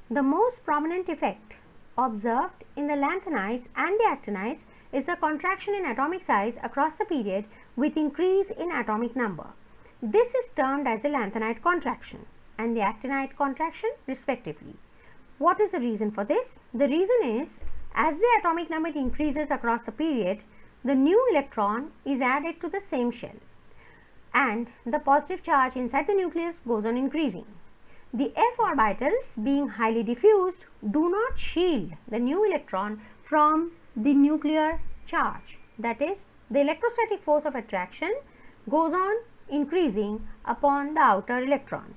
The most prominent effect observed in the lanthanides and the actinides is the contraction in atomic size across the period with increase in atomic number. This is termed as the lanthanide contraction and the actinide contraction respectively. What is the reason for this? The reason is, as the atomic number increases across the period, the new electron is added to the same shell and the positive charge inside the nucleus goes on increasing. The f orbitals, being highly diffused, do not shield the new electron from the nuclear charge. That is, the electrostatic force of attraction goes on increasing upon the outer electrons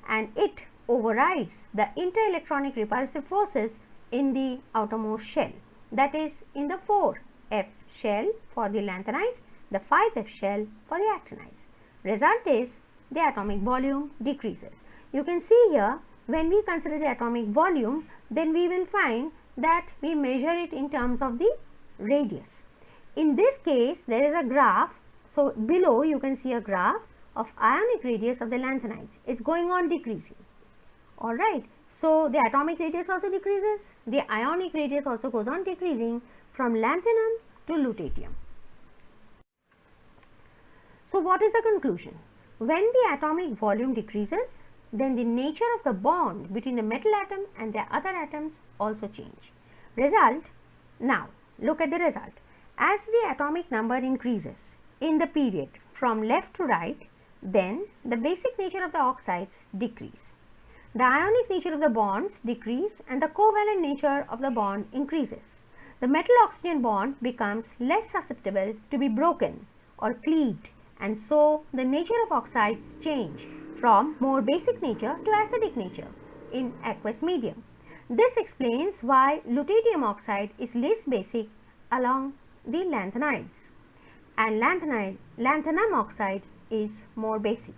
and it overrides the interelectronic repulsive forces in the outermost shell. That is, in the 4f shell for the lanthanides, the 5f shell for the actinides. Result is the atomic volume decreases. You can see here, when we consider the atomic volume, then we will find that we measure it in terms of the radius. In this case, there is a graph. So, below you can see a graph of ionic radius of the lanthanides. It is going on decreasing. Alright. So, the atomic radius also decreases. The ionic radius also goes on decreasing from lanthanum to lutetium. So, what is the conclusion? When the atomic volume decreases, then the nature of the bond between the metal atom and the other atoms also change. Result, now look at the result. As the atomic number increases in the period from left to right, then the basic nature of the oxides decrease. The ionic nature of the bonds decrease and the covalent nature of the bond increases. The metal oxygen bond becomes less susceptible to be broken or cleaved, and so the nature of oxides change from more basic nature to acidic nature in aqueous medium. This explains why lutetium oxide is least basic along the lanthanides and lanthanum oxide is more basic.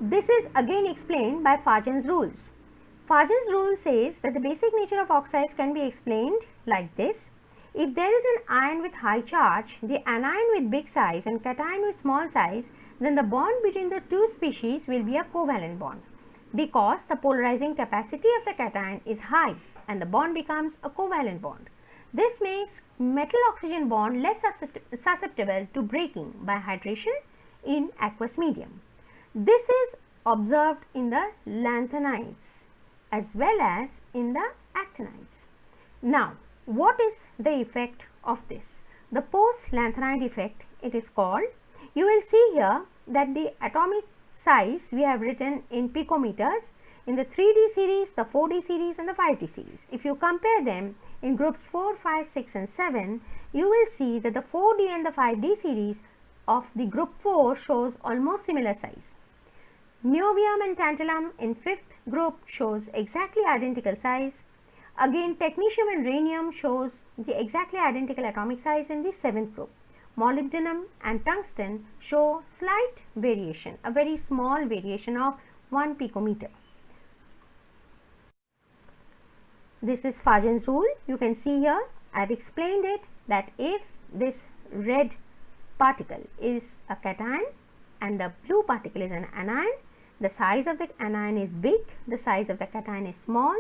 This is again explained by Fajan's rules. Fajan's rule says that the basic nature of oxides can be explained like this. If there is an ion with high charge, the anion with big size and cation with small size, then the bond between the two species will be a covalent bond because the polarizing capacity of the cation is high and the bond becomes a covalent bond. This makes metal oxygen bond less susceptible to breaking by hydration in aqueous medium. This is observed in the lanthanides as well as in the actinides. Now, what is the effect of this? The post-lanthanide effect, it is called. You will see here that the atomic size we have written in picometers in the 3D series, the 4D series and the 5D series. If you compare them in groups 4, 5, 6 and 7, you will see that the 4D and the 5D series of the group 4 shows almost similar size. Niobium and tantalum in 5th group shows exactly identical size. Again, technetium and rhenium shows the exactly identical atomic size in the 7th group. Molybdenum and tungsten show slight variation, a very small variation of 1 picometer. This is Fajan's rule. You can see here, I have explained it that if this red particle is a cation and the blue particle is an anion, the size of the anion is big, the size of the cation is small,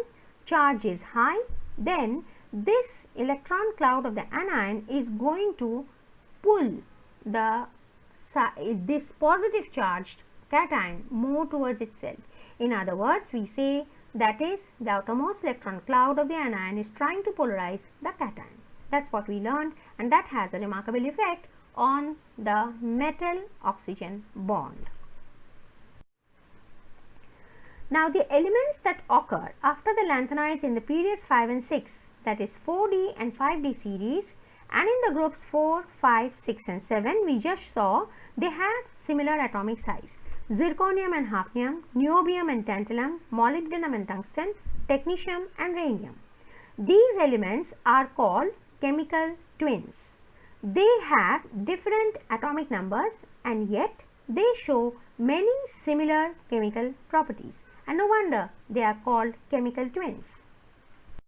charge is high, then this electron cloud of the anion is going to pull this positive charged cation more towards itself. In other words, we say that is the outermost electron cloud of the anion is trying to polarize the cation. That's what we learned, and that has a remarkable effect on the metal oxygen bond. Now, the elements that occur after the lanthanides in the periods 5 and 6, that is 4D and 5D series, and in the groups 4, 5, 6 and 7, we just saw they have similar atomic size. Zirconium and hafnium, niobium and tantalum, molybdenum and tungsten, technetium and rhenium. These elements are called chemical twins. They have different atomic numbers and yet they show many similar chemical properties. And no wonder they are called chemical twins.